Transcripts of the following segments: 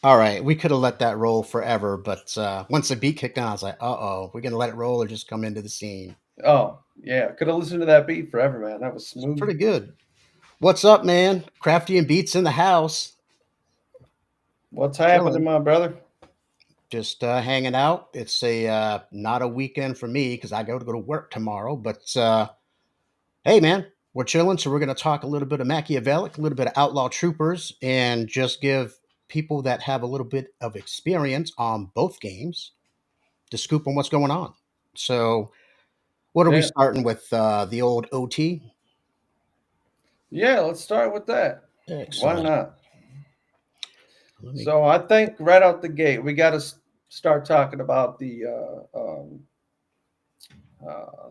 All right, we could have let that roll forever, but once the beat kicked on, I was like, "Uh-oh, we're gonna let it roll or just come into the scene." Oh, yeah. Could have listened to that beat forever, man. That was It's smooth. pretty good. What's up, man? Crafty and Beats in the house, What's happening, chilling, my brother? just hanging out. It's a not a weekend for me because I go to work tomorrow. But hey, man, we're chilling, so we're gonna talk a little bit of Machiavellic, a little bit of Outlaw Troopers, and just give people that have a little bit of experience on both games the scoop on what's going on. So, what are we Yeah. starting with? The old OT. Yeah, let's start with that. Why Excellent. not? Let me. So I think right out the gate, we got to start talking about the. Uh,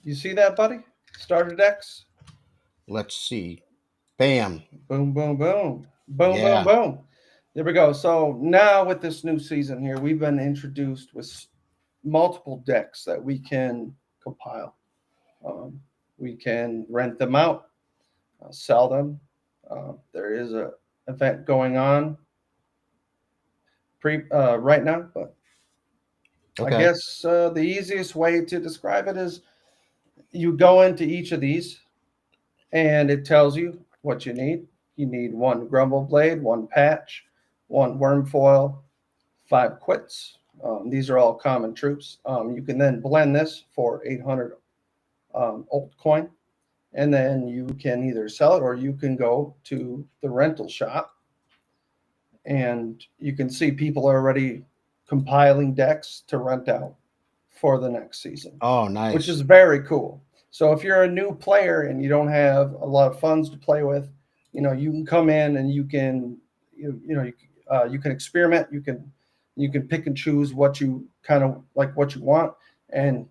you see that, buddy? Starter decks. Let's see. Bam. Boom, boom, boom, boom, boom, Yeah. boom. There we go. So now with this new season here, we've been introduced with multiple decks that we can compile. Um, we can rent them out, sell them. There is a event going on right now, but I Okay. guess the easiest way to describe it is you go into each of these and it tells you what you need. You need one grumble blade, one patch, one worm foil, five quits. These are all common troops. You can then blend this for 800 old coin, and then you can either sell it or you can go to the rental shop and you can see people are already compiling decks to rent out for the next season, Oh, which is nice. very cool. So if you're a new player and you don't have a lot of funds to play with, you can come in and you can experiment. You can pick and choose what you kind of like, what you want, and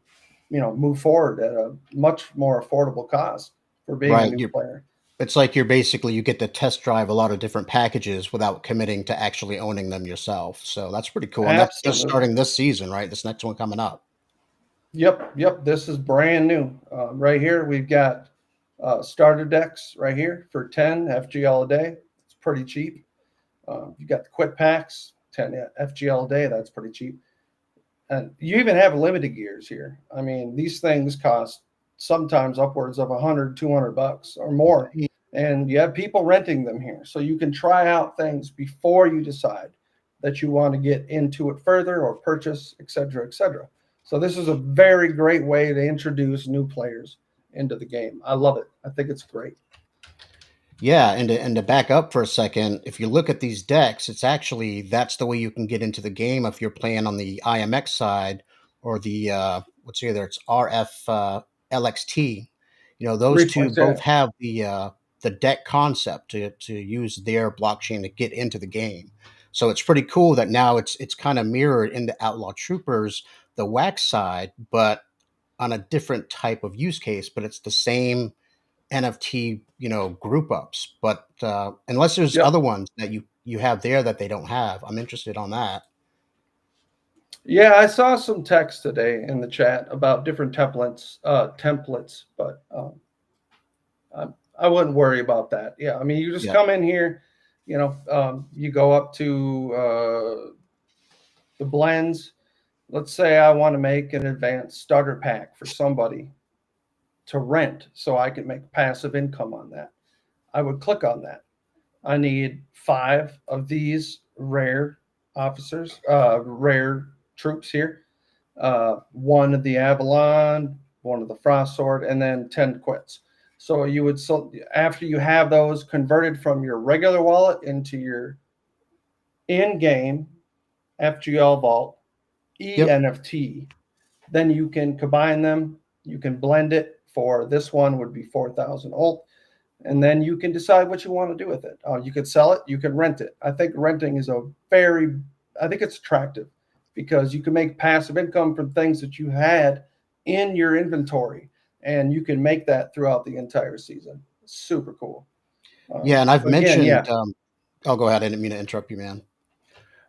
move forward at a much more affordable cost for being a Right. new You. player. It's like you're basically you get to test drive a lot of different packages without committing to actually owning them yourself. So that's pretty cool. And that's just Absolutely. starting this season, right? This next one coming up. Yep, yep. This is brand new. Right here, we've got starter decks right here for 10 FGL a day. It's pretty cheap. You got the quit packs, 10 FGL a day. That's pretty cheap. And you even have limited gears here. I mean, these things cost sometimes upwards of 100, $200 or more. And you have people renting them here. So you can try out things before you decide that you want to get into it further or purchase, et cetera, et cetera. So this is a very great way to introduce new players into the game. I love it. I think it's great. Yeah, and to back up for a second, if you look at these decks, it's actually that's the way you can get into the game if you're playing on the IMX side or the what's either it's RF LXT. Those two Reflex, both yeah. have the deck concept to use their blockchain to get into the game. So it's pretty cool that now it's kind of mirrored in the Outlaw Troopers, the wax side, but on a different type of use case, but it's the same NFT, group ups. But unless there's Yep. other ones that you have there that they don't have, I'm interested on that. Yeah, I saw some text today in the chat about different templates, but I, I wouldn't worry about that. Yeah, I mean, you just Yeah. come in here, you go up to the blends. Let's say I want to make an advanced starter pack for somebody to rent so I can make passive income on that. I would click on that. I need five of these rare troops here. One of the Avalon, one of the Frost Sword, and then 10 quits. So you would, after you have those converted from your regular wallet into your in-game FGL Vault Yep. ENFT, then you can combine them. You can blend it. For this one would be 4,000 ult, and then you can decide what you want to do with it. You could sell it. You can rent it. I think renting is I think it's attractive because you can make passive income from things that you had in your inventory, and you can make that throughout the entire season. Super cool. Yeah, and I've Again, mentioned. yeah. I'll go ahead. I didn't mean to interrupt you, man.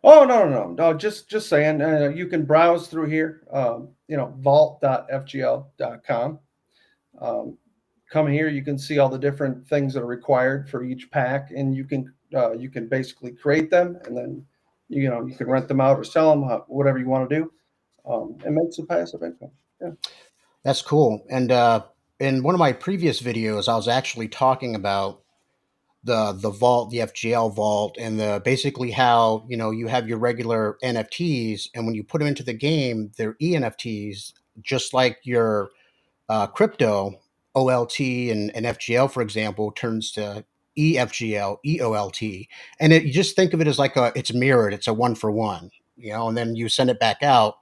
Oh, no, no, no, no. Just saying. You can browse through here. Vault.fgl.com. Um, Come here, you can see all the different things that are required for each pack, and you can basically create them and then You can rent them out or sell them, whatever you want to do. It makes a passive income. Yeah. That's cool. And in one of my previous videos, I was actually talking about the vault, the FGL vault, and the basically how you have your regular NFTs, and when you put them into the game, they're ENFTs, just like your crypto OLT and FGL, for example, turns to EFGL, EOLT, and you just think of it as like it's mirrored, it's a one for one, and then you send it back out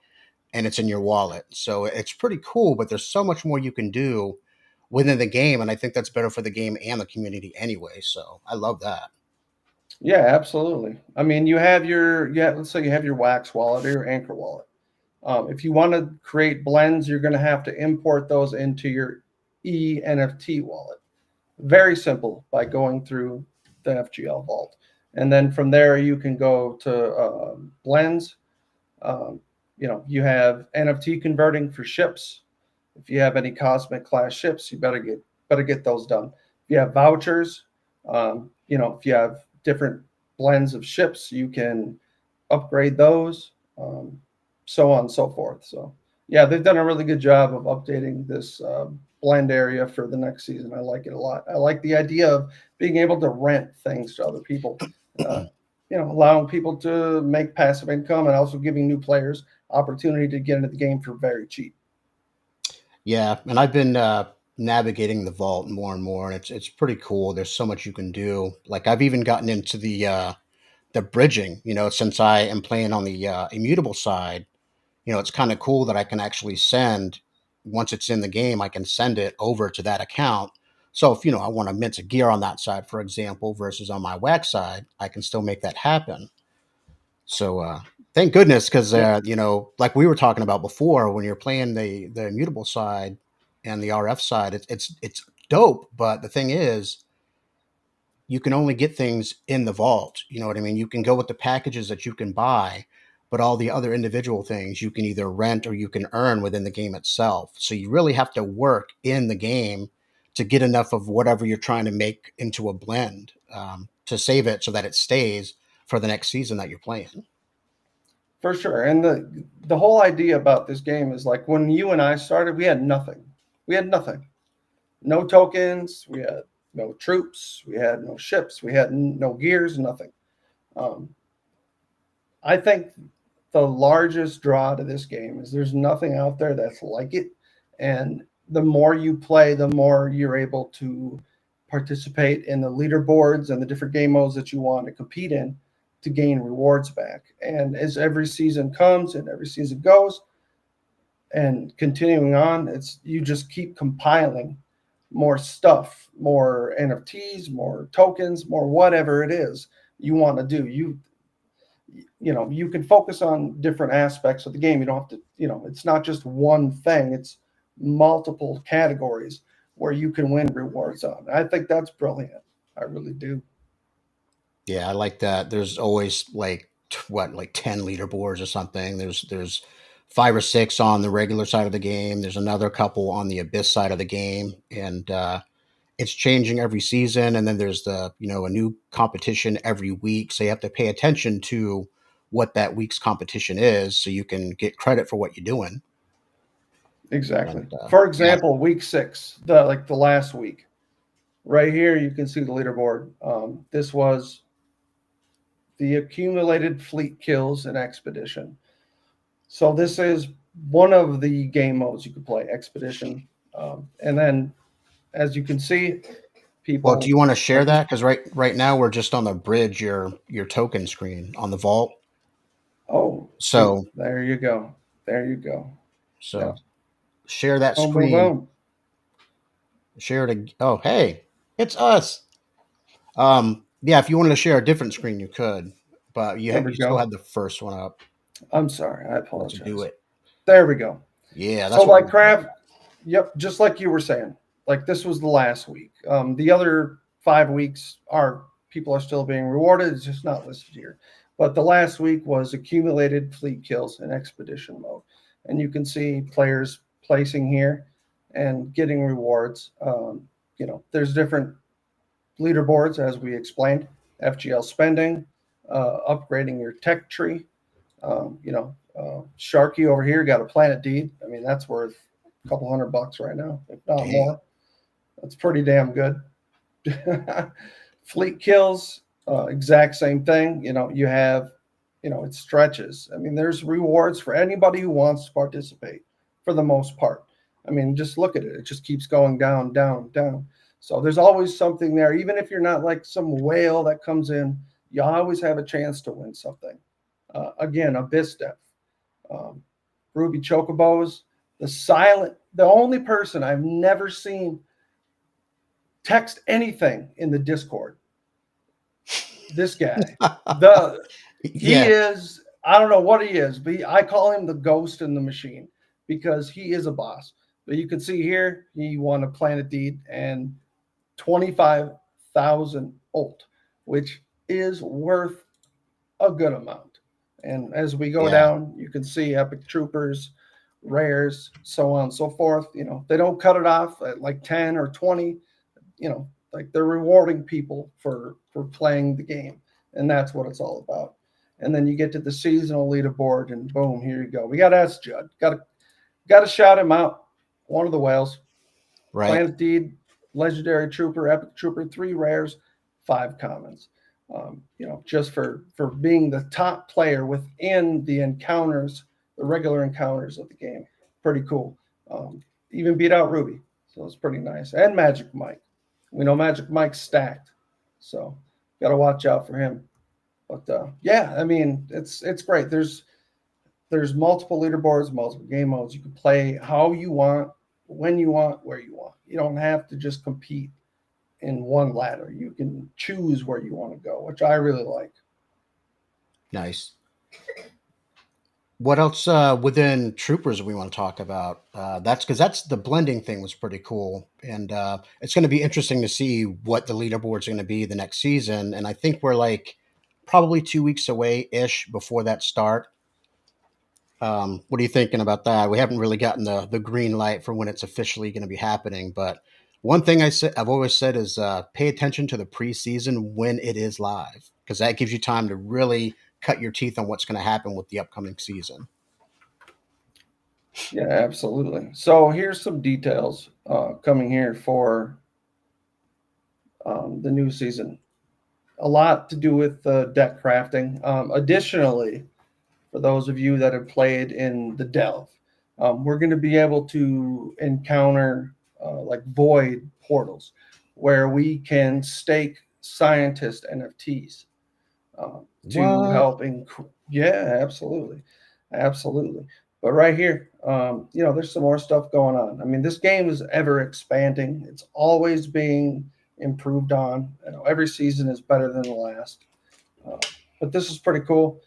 and it's in your wallet. So it's pretty cool, but there's so much more you can do within the game, and I think that's better for the game and the community anyway. So I love that. Yeah, absolutely. I mean, let's say you have your Wax wallet or your Anchor wallet. If you want to create blends, you're going to have to import those into your ENFT wallet. Very simple, by going through the FGL vault. And then from there, you can go to blends. You have NFT converting for ships. If you have any cosmic class ships, you better get those done. If you have vouchers, if you have different blends of ships, you can upgrade those, so on and so forth. So yeah, they've done a really good job of updating this blend area for the next season. I like it a lot. I like the idea of being able to rent things to other people. Uh, allowing people to make passive income and also giving new players opportunity to get into the game for very cheap. Yeah, and I've been navigating the vault more and more, and it's pretty cool. There's so much you can do. Like I've even gotten into the bridging. Since I am playing on the immutable side, it's kind of cool that I can actually send, once it's in the game, I can send it over to that account. So if I want to mint a gear on that side, for example, versus on my wax side, I can still make that happen. So thank goodness, because Yeah, like we were talking about before, when you're playing the immutable side and the RF side, it's dope. But the thing is, you can only get things in the vault. You know what I mean? You can go with the packages that you can buy, but all the other individual things you can either rent or you can earn within the game itself. So you really have to work in the game to get enough of whatever you're trying to make into a blend, to save it so that it stays for the next season that you're playing. for sure. And the whole idea about this game is like when you and I started, we had nothing. We had nothing. No tokens. We had no troops. We had no ships. We had no gears. Nothing. Um, I think the largest draw to this game is there's nothing out there that's like it, and the more you play, the more you're able to participate in the leaderboards and the different game modes that you want to compete in to gain rewards back. And as every season comes and every season goes and continuing on, it's you just keep compiling more stuff, more NFTs, more tokens, more whatever it is you want to do. You can focus on different aspects of the game. You don't have to, it's not just one thing, it's multiple categories where you can win rewards on. I think that's brilliant. I really do. Yeah, I like that. There's always like what, like 10 leaderboards or something. There's five or six on the regular side of the game. There's another couple on the abyss side of the game, and it's changing every season. And then there's a new competition every week, so you have to pay attention to what that week's competition is, so you can get credit for what you're doing. Exactly. And For yeah, example, week 6, the last week, right here you can see the leaderboard. This was the accumulated fleet kills in expedition. So this is one of the game modes you could play, expedition. And then, as you can see, well, do people you want to share partic- that? Because right now we're just on the bridge, your token screen on the vault. Oh, shoot! So There you go. There you go. so Yeah. share that Boom, boom, screen. boom. Share it. Oh, hey, it's us. Yeah, if you wanted to share a different screen, you could, but There we you still go. had the first one up. I'm sorry. I Let's do apologize. it. There we go. Yeah, So, that's what like we're talking craft, about. yep, just like you were saying, like this was the last week. The other 5 weeks are people are still being rewarded. It's just not listed here. But the last week was accumulated fleet kills in expedition mode, and you can see players placing here and getting rewards. There's different leaderboards as we explained. FGL spending, upgrading your tech tree. Sharky over here got a planet deed. I mean, that's worth a couple $100 right now, if not Damn. more. That's pretty damn good. Fleet kills, exact same thing. You have, it stretches. I mean, there's rewards for anybody who wants to participate for the most part. I mean, just look at it. It just keeps going down, down, down. So there's always something there. Even if you're not like some whale that comes in, you always have a chance to win something. Again, a Bistef, um, Ruby Chocobos, the only person I've never seen text anything in the Discord. This guy, the he Yeah. is. I don't know what he is, but I call him the ghost in the machine because he is a boss. But you can see here, he won a planet deed and 25,000 ult, which is worth a good amount. And as we go Yeah. down, you can see epic troopers, rares, so on and so forth. They don't cut it off at like 10 or 20. Like they're rewarding people for playing the game, and that's what it's all about. And then you get to the seasonal leaderboard, and boom, here you go. We got S Judd. Got to shout him out. One of the whales. Right. Planet Deed, Legendary Trooper, Epic Trooper, 3 rares, 5 commons. Just for being the top player within the encounters, the regular encounters of the game. Pretty cool. Even beat out Ruby, so it's pretty nice. And Magic Mike. We know Magic Mike's stacked, so got to watch out for him. But yeah, I mean, it's great. There's multiple leaderboards, multiple game modes. You can play how you want, when you want, where you want. You don't have to just compete in one ladder. You can choose where you want to go, which I really like. Nice. What else within Troopers we want to talk about? That's because that's the blending thing was pretty cool, and it's going to be interesting to see what the leaderboards are going to be the next season. And I think we're like probably 2 weeks away ish before that start. What are you thinking about that? We haven't really gotten the green light for when it's officially going to be happening, but one thing I've always said is pay attention to the preseason when it is live because that gives you time to really cut your teeth on what's going to happen with the upcoming season. Yeah, absolutely. So here's some details coming here for the new season. A lot to do with deck crafting. Additionally, for those of you that have played in the Delve, we're going to be able to encounter like void portals where we can stake scientist NFTs to What? help. Yeah, absolutely, absolutely. But right here, there's some more stuff going on. I mean, this game is ever expanding. It's always being improved on. Every season is better than the last. Uh, but this is pretty cool.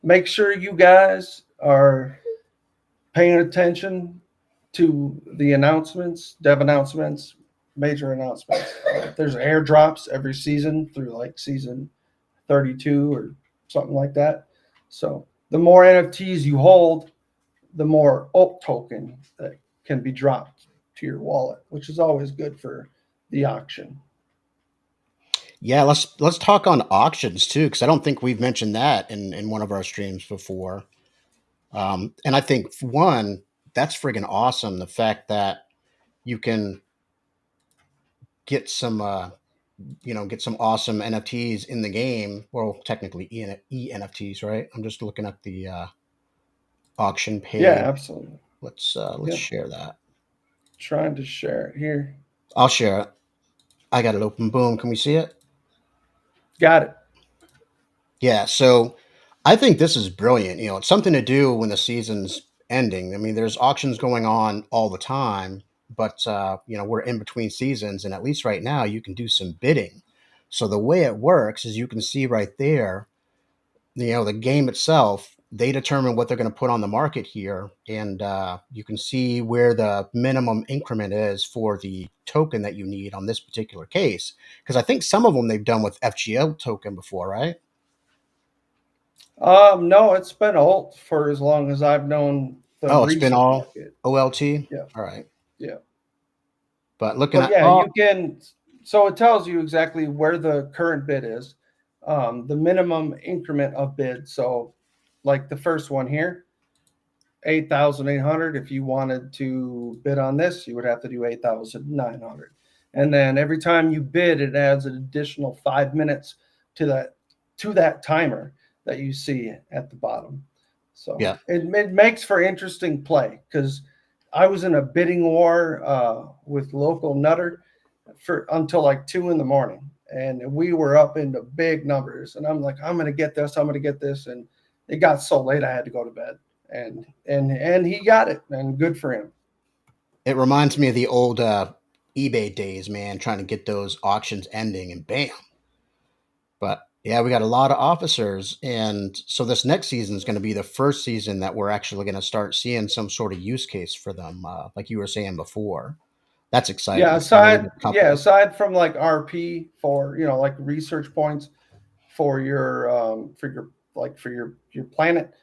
Make sure you guys are paying attention to the announcements, dev announcements, major announcements. There's airdrops every season through like season 32 or something like that. So the more NFTs you hold, the more alt token that can be dropped to your wallet, which is always good for the auction. Yeah, let's talk on auctions too, because I don't think we've mentioned that in one of our streams before. And I think for one, that's friggin' awesome. The fact that you can get some get some awesome NFTs in the game. Well, technically ENFTs, right? I'm just looking at the auction Yeah, page. absolutely. Let's Yep. share that. Trying to share it here. I'll share it. I got it open. Boom. Can we see it? Got it. Yeah. So I think this is brilliant. It's something to do when the season's ending. I mean, there's auctions going on all the time, but we're in between seasons, and at least right now, you can do some bidding. So the way it works is you can see right there, the game itself, they determine what they're going to put on the market here, and you can see where the minimum increment is for the token that you need on this particular case. Because I think some of them they've done with FGL token before, right? No, it's been alt for as long as I've known the Oh, it's been resale all market. OLT. Yeah, All right, yeah. but looking But at yeah, you can. So it tells you exactly where the current bid is. the minimum increment of bid. So, like the first one here, 8,800. If you wanted to bid on this, you would have to do 8,900. And then every time you bid, it adds an additional 5 minutes to that timer that you see at the bottom. So Yeah. it makes for interesting play because I was in a bidding war with local Nutter for until like 2 in the morning, and we were up into big numbers. And I'm like, I'm gonna get this, I'm gonna get this, and it got so late I had to go to bed. And he got it, and good for him. It reminds me of the old eBay days, man, trying to get those auctions ending and bam. But yeah, we got a lot of officers. And so this next season is going to be the first season that we're actually going to start seeing some sort of use case for them, like you were saying before. That's exciting. Some really good companies. Aside from like RP for like research points for your for your planet,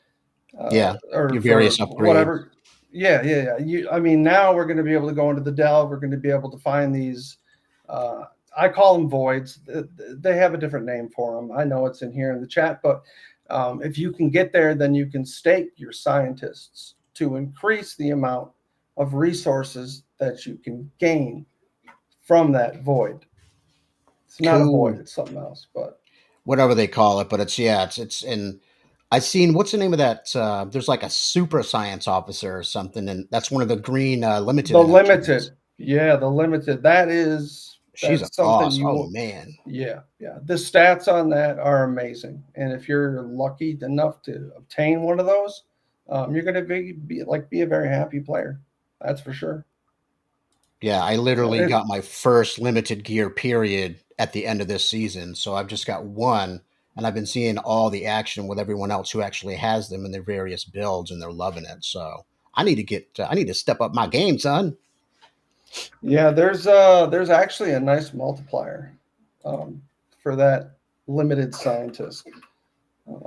Yeah. or Your for various upgrades. whatever. Yeah. I mean, now we're going to be able to go into the delve. We're going to be able to find these. Uh, I call them voids. They have a different name for them. I know it's in here in the chat, but if you can get there, then you can stake your scientists to increase the amount of resources that you can gain from that void. It's not a void; Cool. it's something else. But Whatever they call it. But it's in. I seen what's the name of that? There's like a super science officer or something, and that's one of the green limited the NFTs. limited, yeah, the limited. She's a That's something boss. you Oh will. man. Yeah. The stats on that are amazing, and if you're lucky enough to obtain one of those, you're going to be a very happy player. That's for sure. Yeah, I So literally got my first limited gear period at the end of this season. So I've just got one, and I've been seeing all the action with everyone else who actually has them in their various builds, and they're loving it. So I need to step up my game, son. yeah, there's actually a nice multiplier um, for that limited scientist.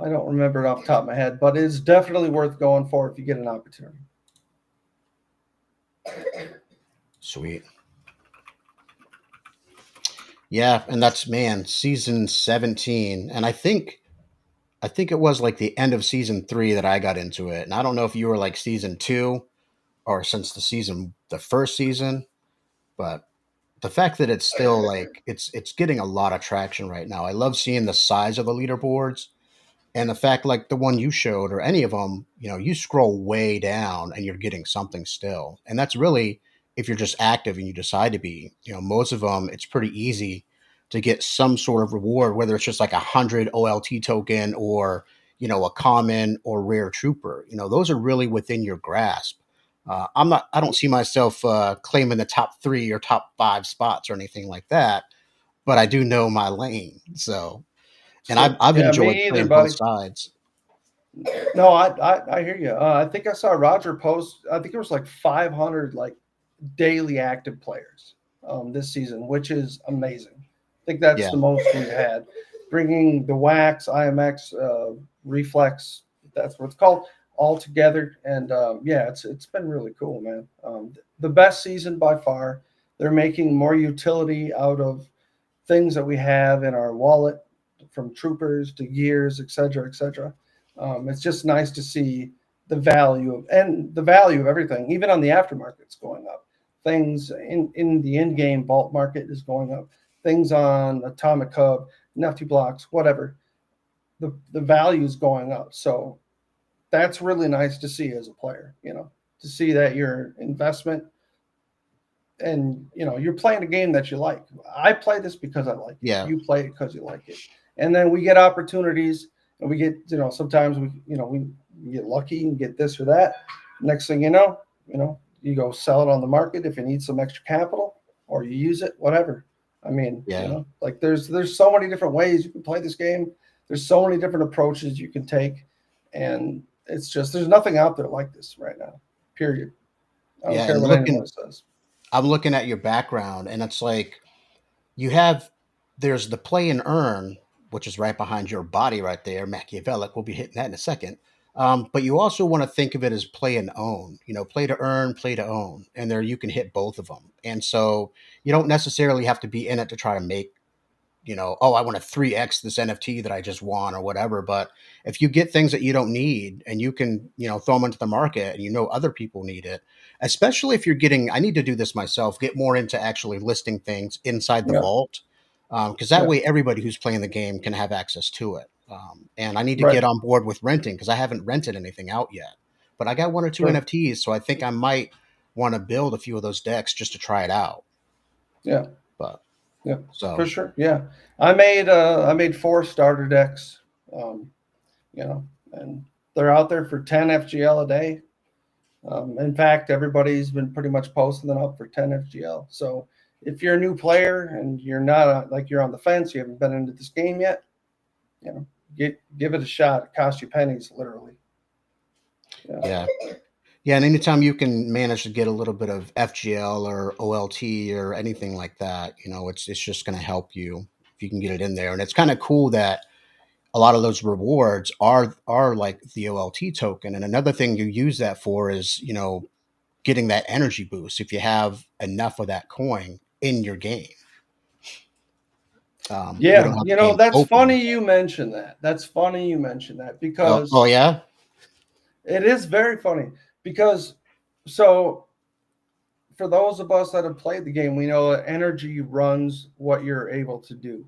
I don't remember it off the top of my head, but it's definitely worth going for if you get an opportunity. Sweet. Yeah, and that's man, season 17. And I think it was like the end of season 3 that I got into it. And I don't know if you were like season 2 or since the first season, but the fact that it's still like it's getting a lot of traction right now. I love seeing the size of the leaderboards and the fact like the one you showed or any of them, you scroll way down and you're getting something still. And that's really if you're just active and you decide to be, most of them it's pretty easy to get some sort of reward, whether it's just like 100 OLT token or a common or rare trooper. Those are really within your grasp. I don't see myself claiming the top 3 or top 5 spots or anything like that, but I do know my lane. So, and I've So I've yeah, enjoyed me either, playing both buddy. sides. No, I hear you. I think I saw Roger post. I think it was like 500 like daily active players this season, which is amazing. I think that's Yeah, the most we've had. Bringing the Wax, IMX, Reflex, that's what it's called, all together, and yeah, it's been really cool, man. The best season by far. They're making more utility out of things that we have in our wallet, from troopers to gears, et cetera, et cetera. It's just nice to see the value of everything, even on the aftermarket's going up. Things in the in-game vault market is going up. Things on Atomic Hub, Nifty Blocks, whatever. The value is going up. So that's really nice to see as a player, to see that your investment, and you're playing a game that you like. I play this because I like it. yeah, You play it because you like it. And then we get opportunities, and we get, sometimes we get lucky and get this or that. Next thing you go sell it on the market if you need some extra capital, or you use it, whatever. I mean, yeah, like there's so many different ways you can play this game. There's so many different approaches you can take, and it's just there's nothing out there like this right now. Period. I don't yeah. care And what anyone says. I'm looking at your background, and it's like you have there's the play and earn, which is right behind your body right there. Machiavellic. We'll be hitting that in a second. But you also want to think of it as play and own. Play to earn, play to own, and there you can hit both of them. And so you don't necessarily have to be in it to try to make oh, I want to 3x this NFT that I just won or whatever. But if you get things that you don't need and you can, throw them into the market and other people need it, especially if you're getting, I need to do this myself, get more into actually listing things inside the Yeah. vault. Because that Yeah. way everybody who's playing the game can have access to it. And I need to Right. get on board with renting because I haven't rented anything out yet. But I got one or two Sure. NFTs, so I think I might want to build a few of those decks just to try it out. Yeah. But Yeah. For so sure. Yeah. I made 4 starter decks. Um, and they're out there for 10 FGL a day. In fact, everybody's been pretty much posting them up for 10 FGL. So if you're a new player and you're not like you're on the fence, you haven't been into this game yet, give it a shot. It costs you pennies, literally. yeah. Yeah, and anytime you can manage to get a little bit of FGL or OLT or anything like that, it's just going to help you if you can get it in there. And it's kind of cool that a lot of those rewards are like the OLT token. And another thing you use that for is, getting that energy boost if you have enough of that coin in your game. You don't Yeah, have the game that's funny open. you mentioned that. That's funny you mentioned that Oh because yeah, it is very funny because so for those of us that have played the game, we know that energy runs what you're able to do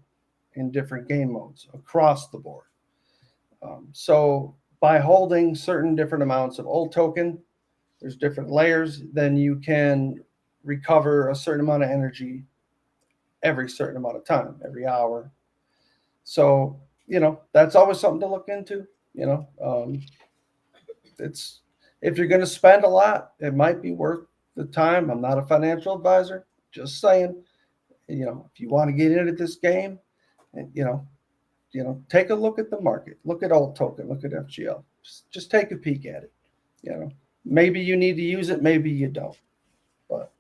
in different game modes across the board. So by holding certain different amounts of old token, there's different layers, then you can recover a certain amount of energy every certain amount of time, every hour. So, that's always something to look into. It's if you're going to spend a lot, it might be worth the time. I'm not a financial advisor, just saying. If you want to get into this game, and take a look at the market, look at old token, look at FGL. Just take a peek at it. Maybe you need to use it, maybe you don't. But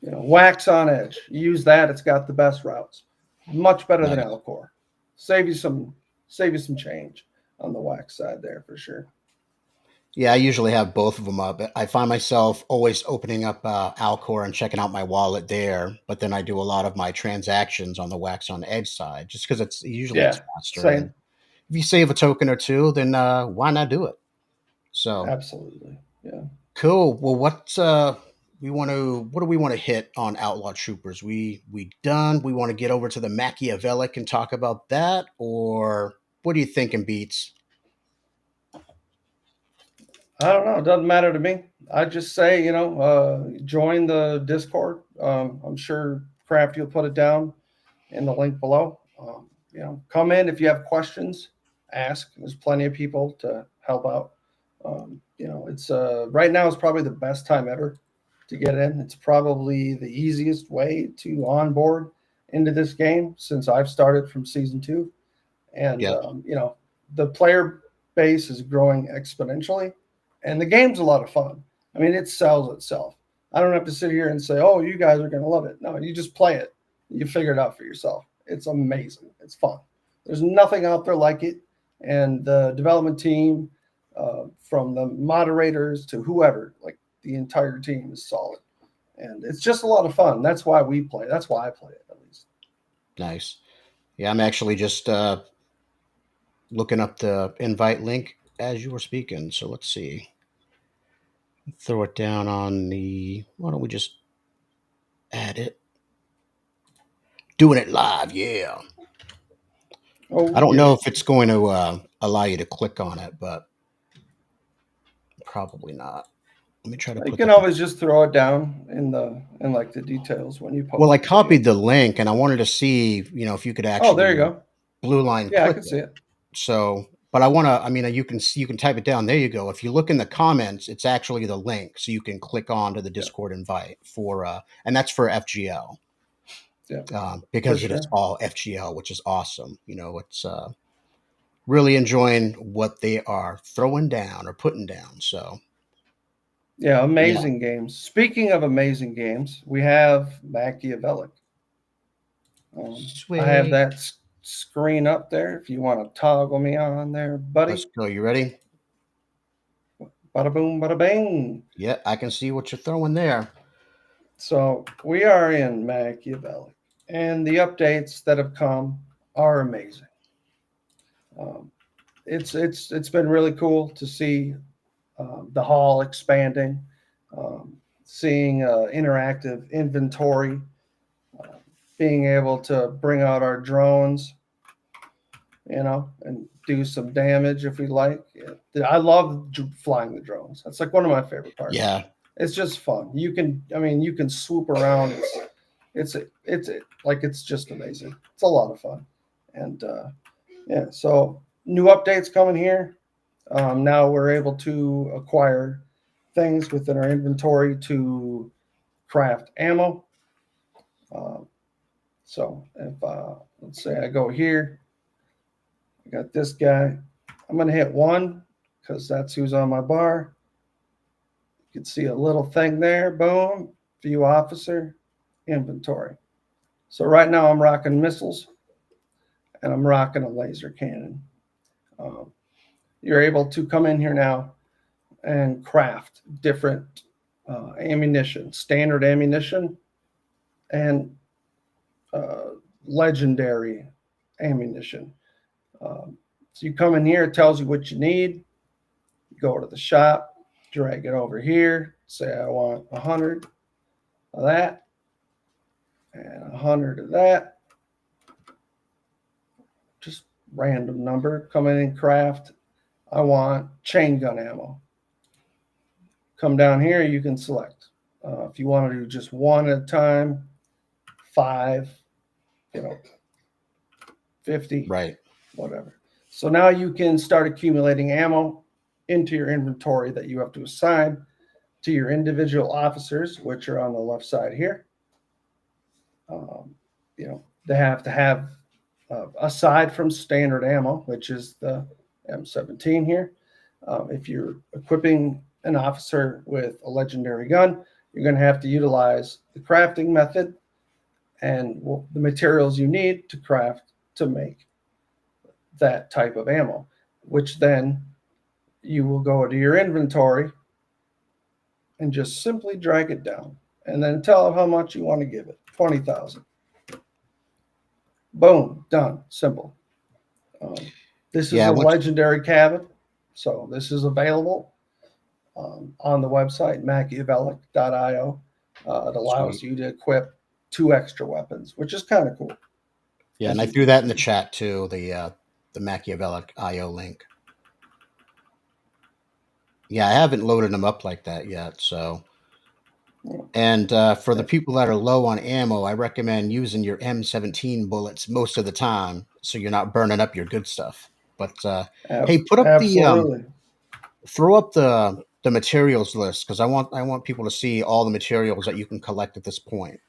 wax on edge, use that. It's got the best routes, much better than nice. Alcor. Save you some change on the wax side there for sure. Yeah, I usually have both of them up. I find myself always opening up Alcor and checking out my wallet there, but then I do a lot of my transactions on the Wax on Edge side, just because it's Yeah, faster. And same. if you save a token or two, then why not do it? So Absolutely. Yeah. cool. Well, what do we want to hit on Outlaw Troopers? We done. We want to get over to the Machiavellic and talk about that, or what are you thinking, Beats? I don't know. It doesn't matter to me. I just say, join the Discord. I'm sure Crafty will put it down in the link below. Come in if you have questions, ask. There's plenty of people to help out. It's right now is probably the best time ever to get in. It's probably the easiest way to onboard into this game since I've started from season 2, and Yep. the player base is growing exponentially, and the game's a lot of fun. I mean, it sells itself. I don't have to sit here and say, "Oh, you guys are going to love it." No, you just play it. You figure it out for yourself. It's amazing. It's fun. There's nothing out there like it, and the development team, from the moderators to whoever, like the entire team is solid, and it's just a lot of fun. That's why we play. That's why I play it at least. Nice. Yeah, I'm actually just looking up the invite link as you were speaking. So let's see. Throw it down on the. Why don't we just add it? Doing it live, yeah. I Oh don't yeah. know if it's going to allow you to click on it, but probably not. Let me try to You put can that. always just throw it down in like the details when you Well, I post the video. copied the link and I wanted to see, if you could Oh, there you actually go. blue line Yeah, I click can see it. it. So, but I want to. I mean, you can type it down. There you go. If you look in the comments, it's actually the link, so you can click on to the Yeah, Discord invite for, and that's for FGL. yeah, for Because it is sure. all FGL, which is awesome. It's really enjoying what they are throwing down or putting down. So, Yeah, yeah, amazing games. Speaking of amazing games, we have Machiavellic. I have sweet. that screen up there. If you want to toggle me on there, Let's buddy. go. You ready? Bada boom, bada bang. Yeah, I can see what you're throwing there. So we are in Machiavellic. and the updates that have come are amazing. Um, it's been really cool to see the hall expanding, um, seeing interactive inventory, uh, being able to bring out our drones, and do some damage if we like. Yeah. I love flying the drones. That's like one of my favorite parts. Yeah. It's just fun. You can swoop around. It's like it's just amazing. It's a lot of fun, and yeah. So new updates coming here. Now we're able to acquire things within our inventory to craft ammo. Um, so if let's say I go here, I got this guy. I'm gonna hit one because that's who's on my bar. You can see a little thing there. Boom. View officer, inventory. So right now I'm rocking missiles and I'm rocking a laser cannon. Um, you're able to come in here now and craft different ammunition, standard ammunition, and uh, legendary ammunition. So you come in here, it tells you what you need. You go to the shop, drag it over here. Say I want 100 of that and 100 of that. Just random number. Come in and craft. I want chain gun ammo. Come down here, you can select. If you want to do just one at a time, 5, 50, Right. whatever. So now you can start accumulating ammo into your inventory that you have to assign to your individual officers, which are on the left side here. They have to have, aside from standard ammo, which is the M17 here, if you're equipping an officer with a legendary gun, you're going to have to utilize the crafting method and the materials you need to craft to make that type of ammo, which then you will go to your inventory and just simply drag it down and then tell it how much you want to give it. 20,000. Boom, done. Simple. This is Yeah. a legendary cabin, so this is available on the website Machiavellic.io. It allows you to equip 2 extra weapons, which is kind of cool. Yeah, and I threw that in the chat too. The Machiavellic IO link. Yeah, I haven't loaded them up like that yet. So, and for the people that are low on ammo, I recommend using your M17 bullets most of the time, so you're not burning up your good stuff. But hey, put up absolutely. throw up the materials list because I want people to see all the materials that you can collect at this point.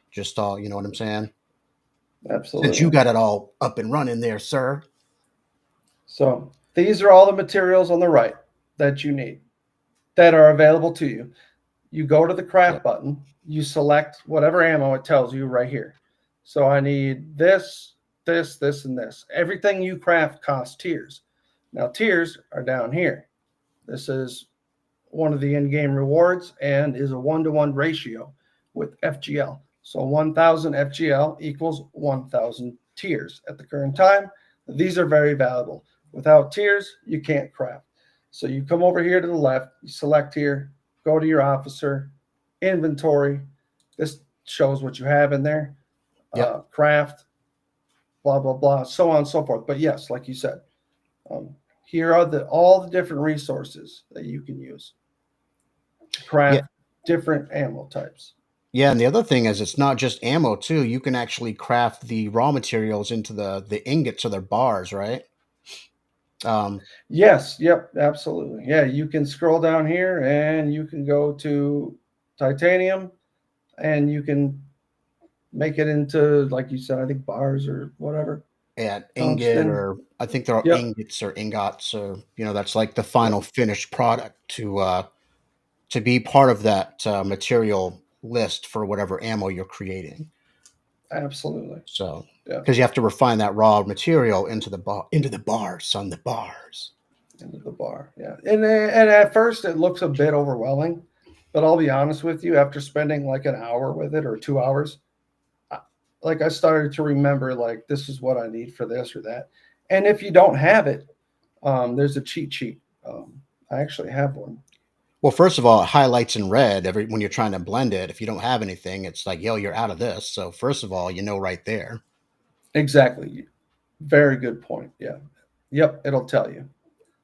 Just all, you know what I'm saying? Absolutely. Since you got it all up and running there, sir. So these are all the materials on the right that you need that are available to you. You go to the craft button, you select whatever ammo it tells you right here. So I need this, this, this, and this. Everything you craft costs tiers. Now tiers are down here. This is one of the in-game rewards and is a 1-to-1 ratio with FGL. So 1,000 FGL equals 1,000 tiers at the current time. These are very valuable. Without tiers, you can't craft. So you come over here to the left, you select here, go to your officer, inventory. This shows what you have in there. Craft, blah, blah, blah, so on and so forth. But yes, like you said, here are all the different resources that you can use to craft different ammo types. Yeah, and the other thing is it's not just ammo too. You can actually craft the raw materials into the ingots or their bars, right? Yes, yep, absolutely. Yeah, you can scroll down here and you can go to titanium and you can make it into, like you said, I think bars or whatever. Yeah, ingot, or I think they're ingots or ingots, or that's like the final finished product to be part of that material list for whatever ammo you're creating. Absolutely. So, because you have to refine that raw material into the bars, into the bars. Into the bar, yeah. And at first it looks a bit overwhelming, but I'll be honest with you, after spending like an hour with it or 2 hours, like I started to remember like this is what I need for this or that. And if you don't have it, there's a cheat sheet. I actually have one. Well, first of all, it highlights in red every when you're trying to blend it. If you don't have anything, it's like, yo, you're out of this. So first of all, you know right there. Exactly. Very good point. Yeah. Yep. It'll tell you.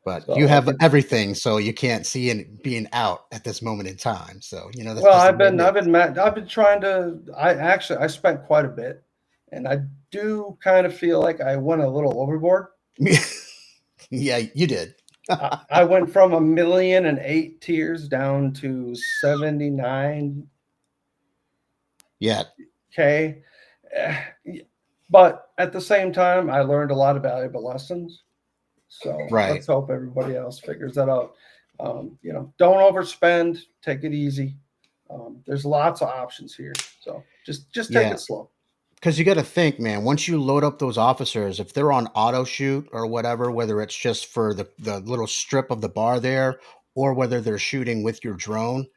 But So you like have it. everything, so you can't see it being out at this moment in time. So that's Well, just the way it I've been trying to. I spent quite a bit, and I do kind of feel like I went a little overboard. is. Yeah, you did. I went from 1,000,008 tiers down to 79K. Yeah, Eh, But at the same time, I learned a lot of valuable lessons. So right. let's hope everybody else figures that out. Don't overspend. Take it easy. There's lots of options here, so just take Yeah, it slow. because you got to think, man. Once you load up those officers, if they're on auto shoot or whatever, whether it's just for the little strip of the bar there, or whether they're shooting with your drone,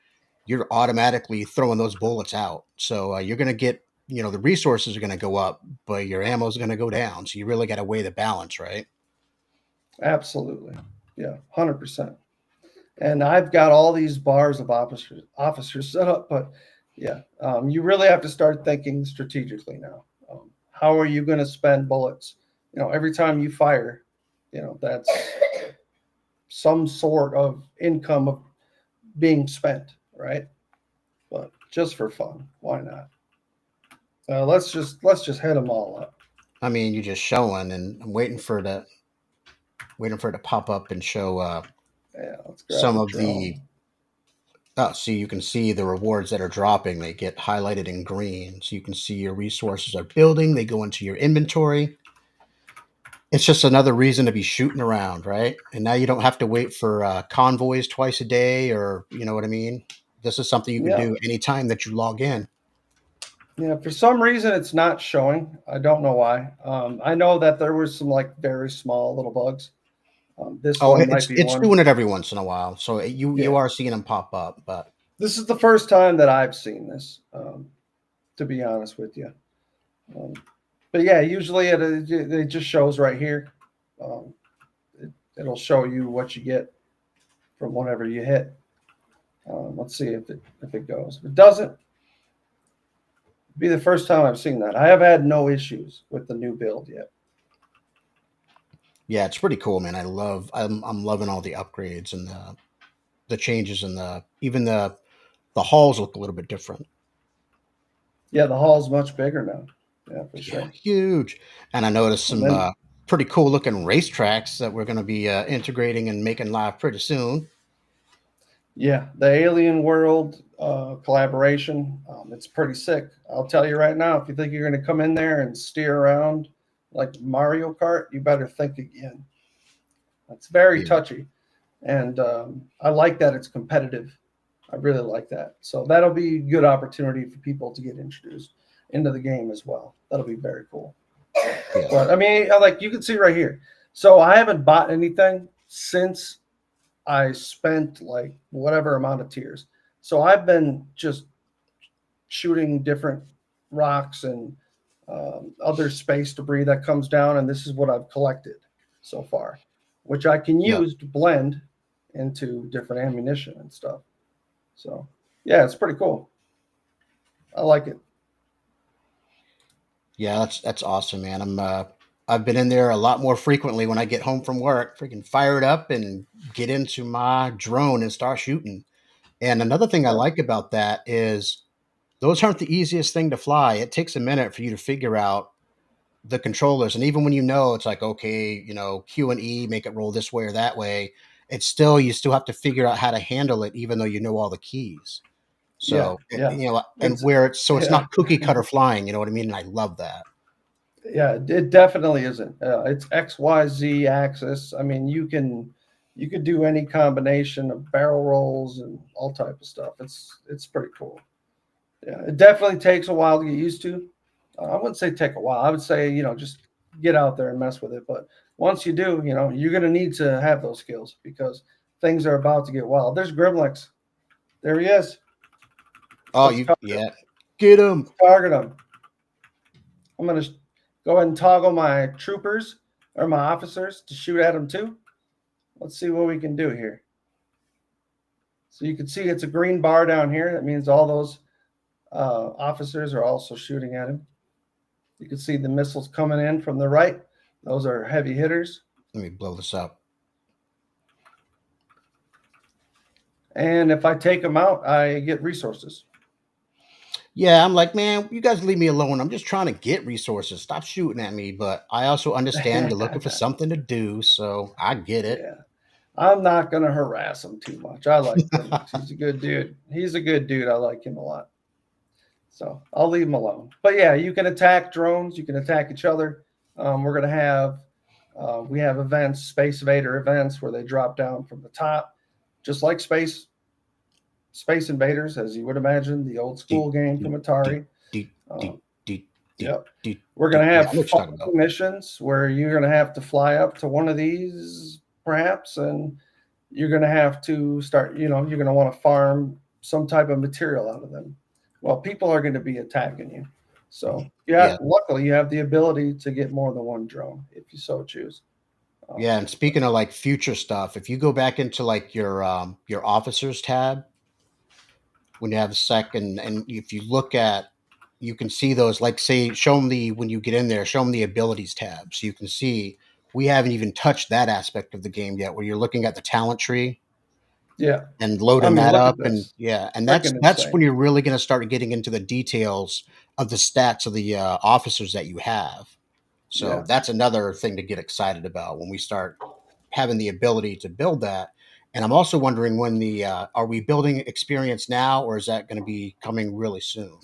you're automatically throwing those bullets out. So you're going to get, the resources are going to go up, but your ammo is going to go down. So you really got to weigh the balance, right? Absolutely, yeah, 100%. And I've got all these bars of officers set up, but yeah, you really have to start thinking strategically now. How are you going to spend bullets? Every time you fire, that's some sort of income of being spent, right? But just for fun, why not? Let's just head them all up. I mean, you're just showing, and I'm waiting for it to pop up and show Yeah, let's grab some the of the. drone. Oh, so you can see the rewards that are dropping. They get highlighted in green, so you can see your resources are building. They go into your inventory. It's just another reason to be shooting around, right? And now you don't have to wait for convoys twice a day, or you know what I mean. This is something you can Yeah, do anytime that you log in. yeah. For some reason, it's not showing. I don't know why. I know that there was some like very small little bugs. This Oh, one might it's be it's one. doing it every once in a while, so you Yeah, are seeing them pop up. But this is the first time that I've seen this. To be honest with you, um, but yeah, usually it just shows right here. Um, it'll show you what you get from whatever you hit. Let's see if it goes. If it doesn't, be the first time I've seen that. I have had no issues with the new build yet. yeah, it's pretty cool, man. I'm loving all the upgrades and the changes and even the halls look a little bit different. Yeah, the hall's much bigger now. Yeah, for Yeah, sure. huge. And I noticed And some then pretty cool looking racetracks that we're going to be integrating and making live pretty soon. yeah, the Alien World collaboration, it's pretty sick. I'll tell you right now, if you think you're going to come in there and steer around like Mario Kart, you better think again. It's very Yeah, touchy, and I like that it's competitive. I really like that. So that'll be a good opportunity for people to get introduced into the game as well. That'll be very cool. yeah, But I mean, like you can see right here. So I haven't bought anything since I spent like whatever amount of tiers. So I've been just shooting different rocks and other space debris that comes down, and this is what I've collected so far, which I can yeah, use to blend into different ammunition and stuff. So yeah, it's pretty cool. I like it. yeah. That's awesome, man. I've been in there a lot more frequently when I get home from work. Freaking fire it up and get into my drone and start shooting. And another thing I Yeah, like about that is those aren't the easiest thing to fly. It takes a minute for you to figure out the controllers. And even when it's like, okay, Q and E, make it roll this way or that way, you still have to figure out how to handle it, even though you know all the keys. yeah, So, yeah. and It's where it's yeah, not cookie cutter flying, you know what I mean? And I love that. yeah. It definitely isn't. It's XYZ axis. I mean, you could do any combination of barrel rolls and all type of stuff. It's pretty cool. Yeah, it definitely takes a while to get used to. I wouldn't say take a while. I would say, just get out there and mess with it. But once you do, you're going to need to have those skills because things are about to get wild. There's Grimlex. There he is. Oh, Let's target him. yeah, get them. Let's target him. I'm going to go ahead and toggle my troopers or my officers to shoot at them too. Let's see what we can do here. So you can see it's a green bar down here. That means all those officers are also shooting at him. You can see the missiles coming in from the right. Those are heavy hitters. Let me blow this up. And if I take them out, I get resources. Yeah, I'm like, man, you guys leave me alone. I'm just trying to get resources. Stop shooting at me. But I also understand you're looking for something to do, so I get it. Yeah. I'm not going to harass him too much. I like Linux. He's a good dude. He's a good dude. I like him a lot. So I'll leave him alone. But yeah, you can attack drones. You can attack each other. We're going to have, we have events, Space Invader events, where they drop down from the top, just like Space Invaders, as you would imagine, the old school game from Atari. Yep. We're going to have missions where you're going to have to fly up to one of these, perhaps, and you're going to have to start, you're going to want to farm some type of material out of them. Well, people are going to be attacking you. So, luckily, you have the ability to get more than one drone if you so choose. Yeah, and speaking of like future stuff, if you go back into like your officers tab, when you have a second, and if you look at, you can see those, like, say, show them when you get in there, show them the abilities tab. So you can see we haven't even touched that aspect of the game yet, where you're looking at the talent tree. Yeah. And loading that up. And and that's when you're really going to start getting into the details of the stats of the officers that you have. So that's another thing to get excited about when we start having the ability to build that. And I'm also wondering when are we building experience now, or is that going to be coming really soon?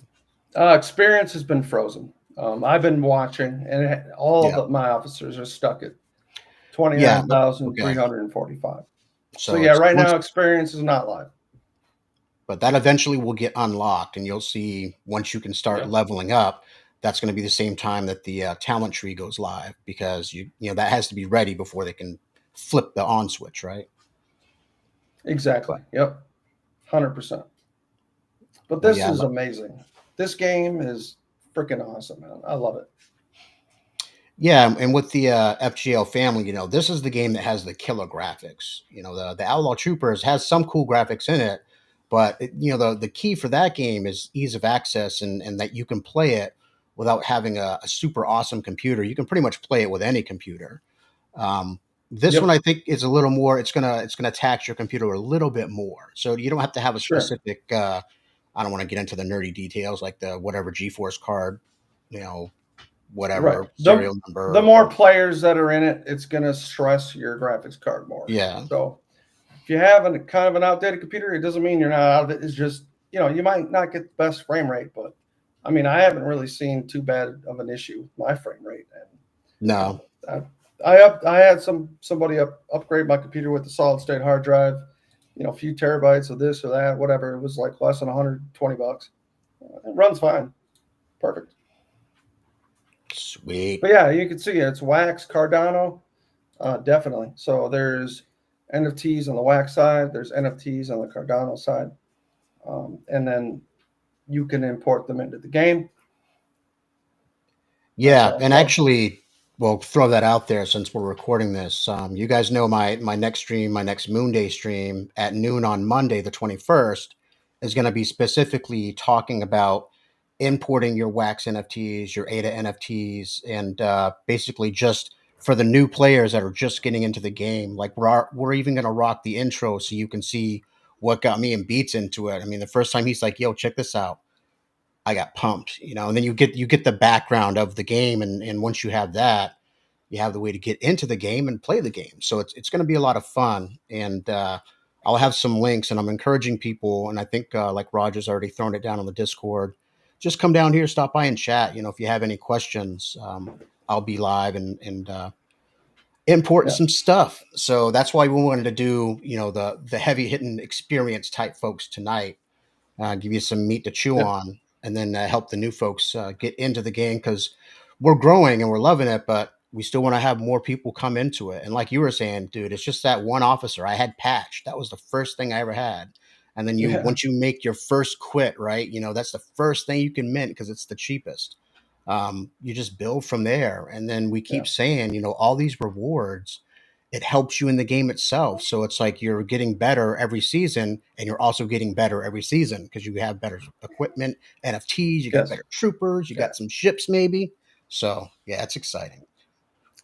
Experience has been frozen. I've been watching, and all of my officers are stuck at 29,345. So right now experience is not live. But that eventually will get unlocked, and you'll see once you can start leveling up, that's going to be the same time that the talent tree goes live, because that has to be ready before they can flip the on switch, right? Exactly. Yep. 100%. But this is amazing. This game is freaking awesome, man. I love it. Yeah, and with the FGL family, this is the game that has the killer graphics. The Outlaw Troopers has some cool graphics in it, but the key for that game is ease of access, and that you can play it without having a super awesome computer. You can pretty much play it with any computer. This one, I think, is a little more. It's gonna tax your computer a little bit more, so you don't have to have a specific. I don't want to get into the nerdy details, like the whatever GeForce card, whatever serial number. The more players that are in it, it's going to stress your graphics card more. Yeah. So if you have kind of an outdated computer, it doesn't mean you're not out of it. It's just, you might not get the best frame rate, but I mean, I haven't really seen too bad of an issue with my frame rate. And no. I had somebody upgrade my computer with a solid state hard drive, a few terabytes of this or that, whatever. It was like less than $120. It runs fine. Perfect. Sweet. But yeah, you can see it's Wax, Cardano, definitely. So there's NFTs on the Wax side, there's NFTs on the Cardano side, and then you can import them into the game. Yeah, and actually, we'll throw that out there since we're recording this. You guys know my next stream, my next Moon Day stream at noon on Monday, the 21st, is going to be specifically talking about importing your Wax NFTs, your ADA NFTs, and basically just for the new players that are just getting into the game. Like we're even going to rock the intro so you can see what got me and Beatz into it. I mean, the first time he's like, "Yo, check this out," I got pumped, and then you get the background of the game, and once you have that, you have the way to get into the game and play the game. So it's going to be a lot of fun, and I'll have some links, and I'm encouraging people, and I think like Roger's already thrown it down on the Discord. Just come down here, stop by and chat. If you have any questions, I'll be live and importing some stuff. So that's why we wanted to do the heavy hitting experience type folks tonight, give you some meat to chew on, and then help the new folks get into the game, because we're growing and we're loving it, but we still want to have more people come into it. And like you were saying, dude, it's just that one officer. I had Patch. That was the first thing I ever had. And then once you make your first quit, right, that's the first thing you can mint because it's the cheapest. You just build from there. And then we Yeah. keep saying, all these rewards, it helps you in the game itself. So it's like you're getting better every season, and you're also getting better every season because you have better equipment, NFTs, you got Yes. better troopers, you Yeah. got some ships maybe. So yeah, it's exciting.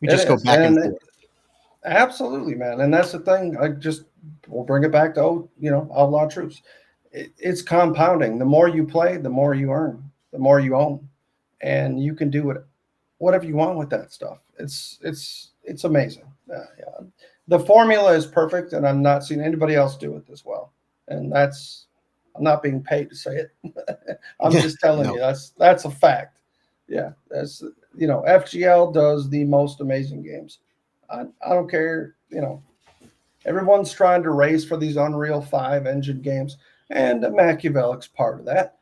We It just go is, back and and forth. absolutely, man. And that's the thing. We'll bring it back to outlaw troops. It's compounding. The more you play, the more you earn, the more you own, and you can do whatever you want with that stuff. It's amazing. Yeah. The formula is perfect, and I'm not seeing anybody else do it this well. And I'm not being paid to say it. I'm just telling No. you that's a fact. Yeah, that's FGL does the most amazing games. I don't care. Everyone's trying to race for these Unreal 5 engine games, and Machiavellic's part of that.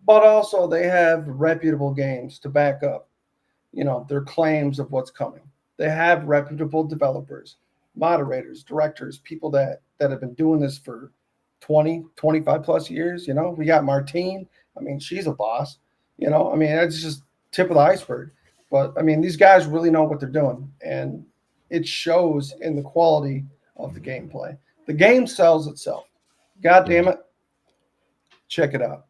But also, they have reputable games to back up, their claims of what's coming. They have reputable developers, moderators, directors, people that have been doing this for 20, 25 plus years. We got Martine. I mean, she's a boss. I mean, that's just tip of the iceberg. But I mean, these guys really know what they're doing, and it shows in the quality of the gameplay. The game sells itself. God Yeah. damn it. Check it out.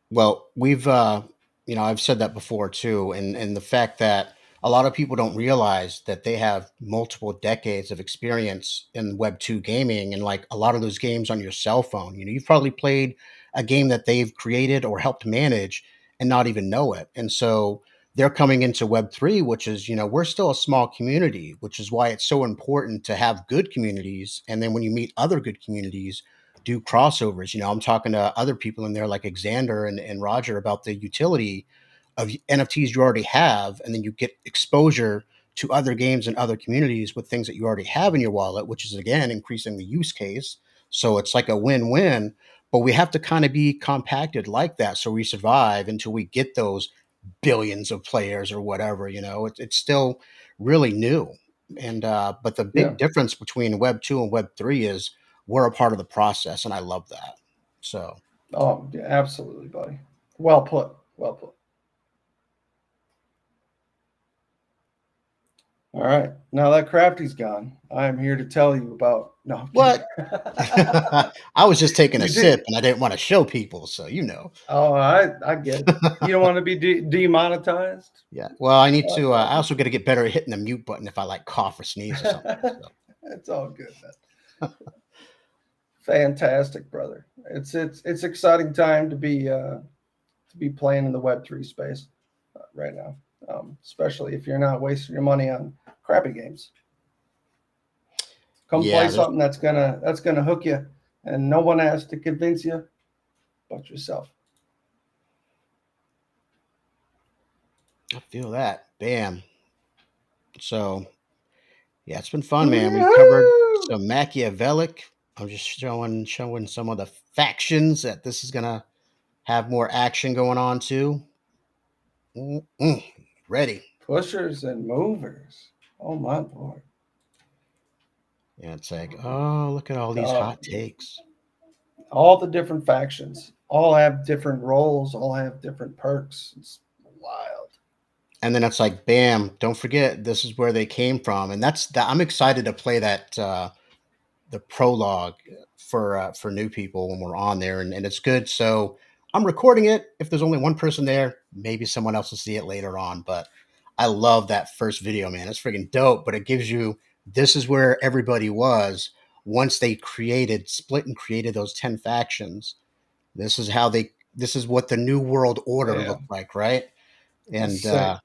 Well, I've said that before too, and the fact that a lot of people don't realize that they have multiple decades of experience in Web 2 gaming, and like a lot of those games on your cell phone. You've probably played a game that they've created or helped manage and not even know it. And so they're coming into Web 3, which is, we're still a small community, which is why it's so important to have good communities. And then when you meet other good communities, do crossovers. I'm talking to other people in there like Xander and Roger about the utility of NFTs you already have, and then you get exposure to other games and other communities with things that you already have in your wallet, which is again increasing the use case. So it's like a win-win. But we have to kind of be compacted like that so we survive until we get those billions of players or whatever. It's still really new. And but the Yeah. big difference between Web 2 and Web 3 is we're a part of the process, and I love that. So Oh, yeah, absolutely, buddy. Well put. Well put. All right. Now that Crafty's gone, I am here to tell you about. No, I'm kidding. what? I was just taking a You sip did. and I didn't want to show people, so Oh, I get it. You don't want to be demonetized. Yeah. Well, I need to Okay. I also got to get better at hitting the mute button if I like cough or sneeze or something. So It's all good, man. Fantastic, brother. It's exciting time to be playing in the Web3 space right now, especially if you're not wasting your money on crappy games. Come play yeah, something that's gonna hook you, and no one has to convince you but yourself. I feel that. Bam. So yeah, it's been fun, man. We've covered Woo! some Machiavellic. I'm just showing some of the factions that this is gonna have more action going on too. Mm-mm. Ready. Pushers and movers. Oh my lord. Yeah, it's like, oh, look at all these Uh, hot takes. all the different factions all have different roles, all have different perks. It's wild. And then it's like, bam, don't forget this is where they came from. And that's that I'm excited to play that the prologue for new people when we're on there, and it's good. So I'm recording it. If there's only one person there, maybe someone else will see it later on. But I love that first video, man. It's freaking dope. But it gives you this is where everybody was once they split and created those 10 factions. This is how they this is what the new world order Yeah. looked like, right? That's And sick.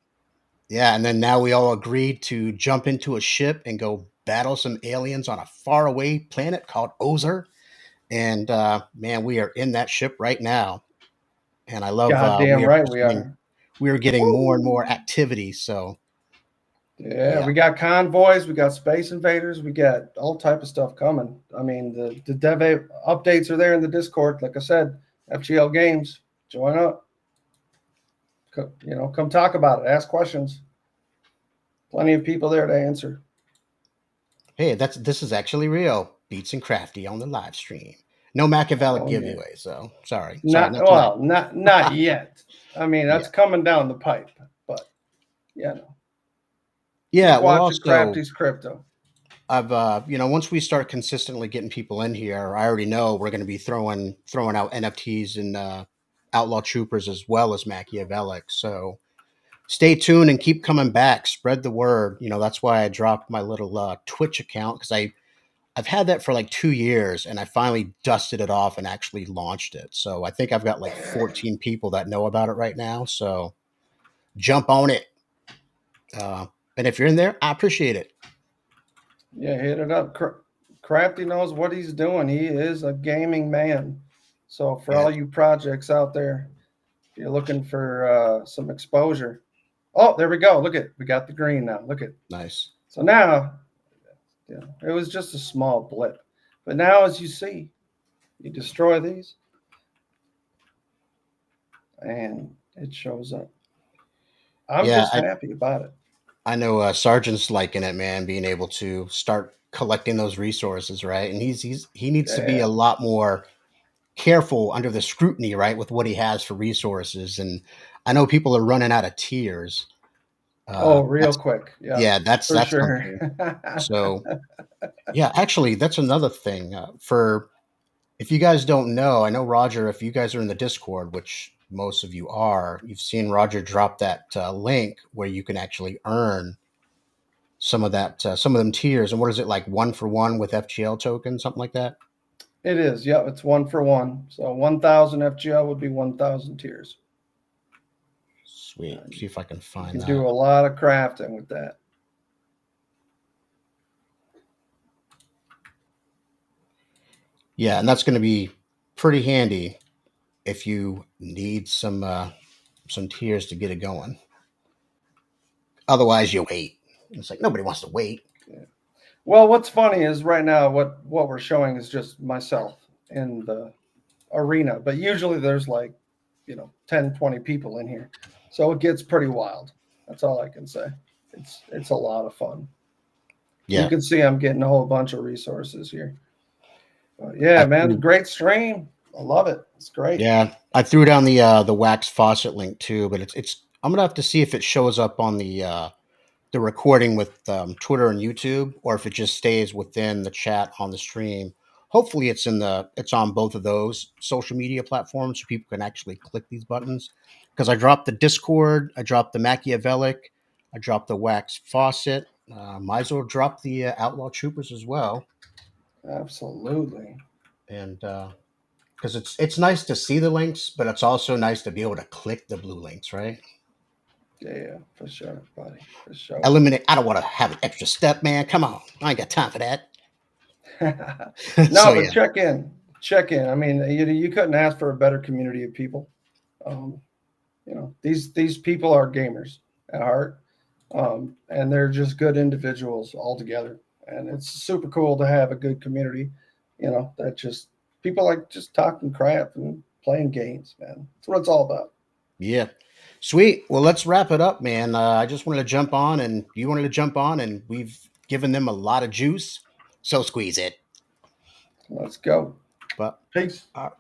yeah, and then now we all agreed to jump into a ship and go battle some aliens on a faraway planet called Ozer. And man, we are in that ship right now. And I love Goddamn right we are. we are getting more and more Woo! activity. So Yeah, yeah, we got convoys, we got space invaders, we got all type of stuff coming. I mean, the dev updates are there in the Discord. Like I said, FGL Games, join up. Come talk about it. Ask questions. Plenty of people there to answer. hey, this is actually real. Beats and Crafty on the live stream. No Machiavellic Oh yeah. giveaway. So sorry, Not not tonight. well, not yet. I mean, Yeah, that's coming down the pipe. But Yeah, no. Yeah, Keep well, watching also, Crafty's Crypto. I've once we start consistently getting people in here, I already know we're going to be throwing out NFTs and Outlaw Troopers as well as Machiavellic. So stay tuned and keep coming back. Spread the word. That's why I dropped my little Twitch account, because I've had that for like 2 years, and I finally dusted it off and actually launched it. So I think I've got like 14 people that know about it right now. So jump on it. Uh, and if you're in there, I appreciate it. Yeah, hit it up. Crafty knows what he's doing. He is a gaming man. So for Yeah, all you projects out there, if you're looking for some exposure, oh, there we go. Look at, we got the green now. Look at. nice. So now, yeah, it was just a small blip, but now as you see, you destroy these, and it shows up. I'm Yeah, just happy about it. I know Sergeant's liking it, man. Being able to start collecting those resources, right? And he needs to be Yeah. a lot more careful under the scrutiny, right, with what he has for resources. And I know people are running out of tiers. Oh, real That's quick. Yeah, Yeah, for that's sure. something. So yeah, actually, that's another thing. For If you guys don't know, I know Roger. If you guys are in the Discord, which most of you are, you've seen Roger drop that link where you can actually earn some of them tiers. And what is it, like, 1 for 1 with FGL tokens, something like that? It is. Yeah, it's 1 for 1. So 1,000 FGL would be 1,000 tiers. Sweet. See if I can You find can that. do a lot of crafting with that. Yeah, and that's going to be pretty handy if you need some tiers to get it going. Otherwise, you wait. It's like nobody wants to wait. Yeah. Well, what's funny is right now what we're showing is just myself in the arena, but usually there's like, 10, 20 people in here. So it gets pretty wild. That's all I can say. It's a lot of fun. You Yeah, can see I'm getting a whole bunch of resources here. But yeah, I man, threw great stream. I love it. It's great. yeah I threw down the wax faucet link too, but it's I'm gonna have to see if it shows up on the recording with Twitter and YouTube, or if it just stays within the chat on the stream. Hopefully, it's on both of those social media platforms, so people can actually click these buttons. Because I dropped the Discord, I dropped the Machiavellic, I dropped the Wax Faucet. Might as well drop the Outlaw Troopers as well, Absolutely. and because it's nice to see the links, but it's also nice to be able to click the blue links, right? Yeah, for sure, buddy. For sure. Eliminate. I don't want to have an extra step, man. Come on, I ain't got time for that. No, So but yeah, check in. Check in. I mean, you couldn't ask for a better community of people. Um, these people are gamers at heart, and they're just good individuals altogether. And it's super cool to have a good community. That just people like just talking crap and playing games, man. That's what it's all about. yeah. Sweet. Well, let's wrap it up, man. I just wanted to jump on, and you wanted to jump on, and we've given them a lot of juice. So squeeze it. Let's go. But Peace. uh,